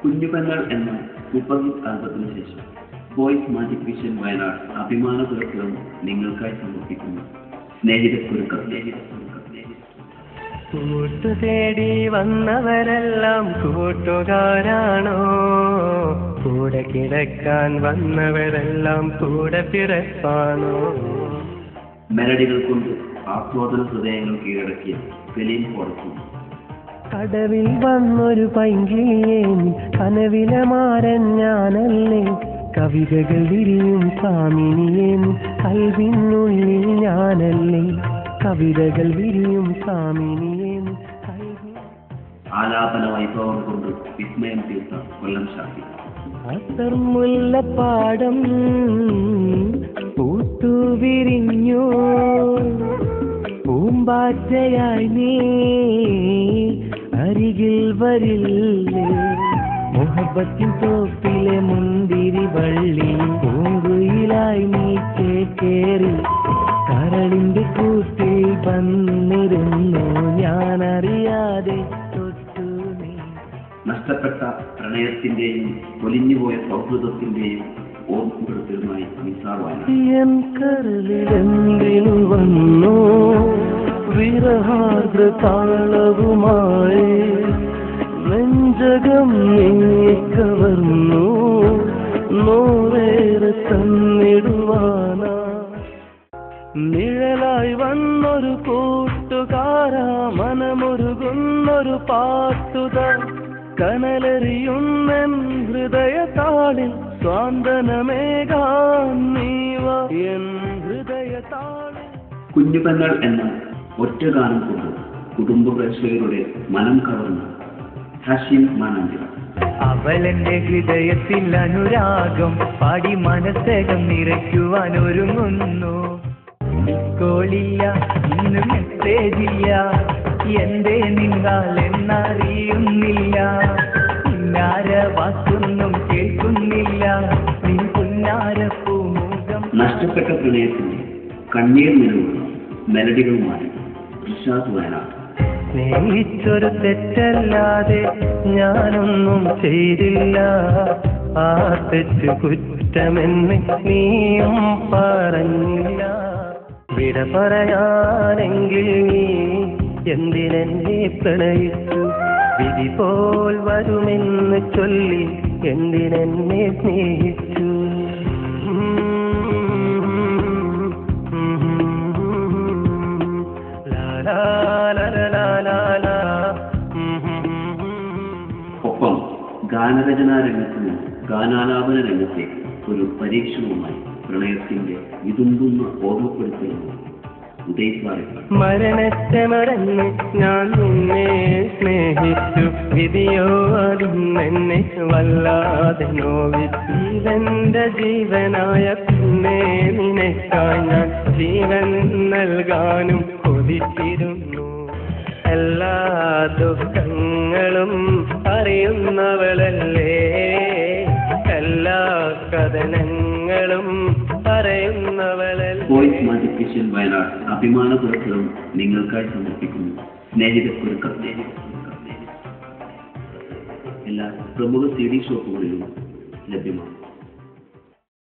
കുഞ്ഞുപെങ്ങൾ എന്ന super hit ആൽബത്തിന് ശേഷം voice magic vision Wayanad അഭിമാന പുരസ്കാരം നിങ്ങൾക്കായി സമർപ്പിക്കുന്നു. സ്നേഹിതർക്കൊരു കൂട്ടു തേടി വന്നവരെല്ലാം കൂട്ടുകാരാണോ? കൂടെ കിടക്കാൻ വന്നവരെല്ലാം കൂടെ പിറപ്പാണോ? മെലഡികൾ കൊണ്ട് ആസ്വാദന ഹൃദയങ്ങൾ കീഴടക്കിയ സലീം കൊടുക്കും. കടവിൽ വന്നൊരു പൈങ്കിളിയേ, കനവിലെ മാരൻ ഞാനല്ലേ? കവിതകൾ വിരിയും സാമിനിയേ, കൽവിനുള്ളിൽ ഞാനല്ലേ? കവിതകൾ വിരിയും സാമിനിയേ. ആലാപന വൈഭവം കൊണ്ട് വിസ്മയം തീർത്ത കൊല്ലം ഷാഫി. മുല്ലപ്പാടം പൂത്തുവിരിഞ്ഞു, പൂമ്പാറ്റയായി നീ അരികിൽ വരില്ലേ? മുഹബത്തിൻ തോപ്പിലെ മുന്തിരി വള്ളി പൂങ്കുയിലായി നീ ചേക്കേറി കരളിന്റെ കൂട്ടിൽ വന്നിരുന്നു ഞാനറിയാതെ തൊട്ടു നീ. നഷ്ടപ്പെട്ട പ്രണയത്തിന്റെയും പൊലിഞ്ഞുപോയ സൗഹൃദത്തിന്റെയും ഓർമ്മപ്പെടുത്തലുമായി നിസാർ വയനാട്. കരളിലെന്തിനു വന്നു വിരഹാർദ്ര താളവുമായി, നെഞ്ചകം നീക്കവർന്നു നോവേറെ തന്നിടുവാനാ. നിഴലായി വന്നൊരു കൂട്ടുകാരാ, മനമൊരുകുന്നൊരു പാട്ടുത, കനലെറിയുന്നെൻ ഹൃദയതാളിൽ സ്വാന്തനമേകാൻ നീവ എൻ ഹൃദയതാളിൽ. കുഞ്ഞുപെങ്ങൾ എന്ന ഒറ്റ ഗാനം കൊണ്ട് കുടുംബ പ്രേക്ഷകരുടെ മനം കവർന്ന ഹാഷിം മാനാഞ്ചിറ. അവളെന്റെ ഹൃദയത്തിൽ അനുരാഗം പാടി മനസ്സകം നിറയ്ക്കുവാൻ ഒരുങ്ങുന്നു. കോളില്ല ഇന്ന് മെസ്സേജില്ല, എന്തേ നിങ്ങൾ എന്നറിയുന്നില്ല. പിന്നാര വാക്കൊന്നും കേൾക്കുന്നില്ല, നീ പുന്നാര പൂമുഖം. നഷ്ടപ്പെട്ട പ്രണയത്തിന്റെ കണ്ണീർ നിലവുള്ള മെലഡികളുമായി റിഷാദ് വയനാട്. സ്നേഹിച്ചൊരു തെറ്റല്ലാതെ ഞാനൊന്നും ചെയ്തില്ല, ആ തെറ്റ് കുറ്റമെന്ന് നീയും പറഞ്ഞില്ല. വിട പറയാനെങ്കിൽ നീ എന്തിനെന്നെ പ്രണയിച്ചു? വിധി പോൽ വരുമെന്ന് ചൊല്ലി എന്തിനെന്നെ സ്നേഹിച്ചു? ഒപ്പം ഗാനരചനാ രംഗത്ത് നിന്ന് ഗാനാലാപന രംഗത്തേക്ക് ഒരു പരീക്ഷണവുമായി പ്രണയത്തിന്റെ വിതുമ്പുന്ന ഓർമ്മപ്പെടുത്തലുമാണ് മരണത്തെ മറന്ന് ഞാൻ നിന്നെ സ്നേഹിച്ചു, വിധിയോ അതിന്നെന്നെ വല്ലാതെ നോവിച്ചു. ജീവന്റെ ജീവനായ പിന്നെ നിനക്കായി ഞാൻ ജീവൻ നൽകാനും കൊതിച്ചിരുന്നു. എല്ലാ ദുഃഖങ്ങളും അറിയുന്നവളല്ലേ, എല്ലാ കഥനങ്ങളും പറയുന്നവളല്ലേ. വോയിസ് മാജിക് വിഷൻ വയനാട് അഭിമാന പുരസ്കാരം നിങ്ങൾക്കായി സമർപ്പിക്കുന്നു. സ്നേഹിതർക്കൊരു എല്ലാ പ്രമുഖ CD ഷോപ്പുകളിലും ലഭ്യമാണ്.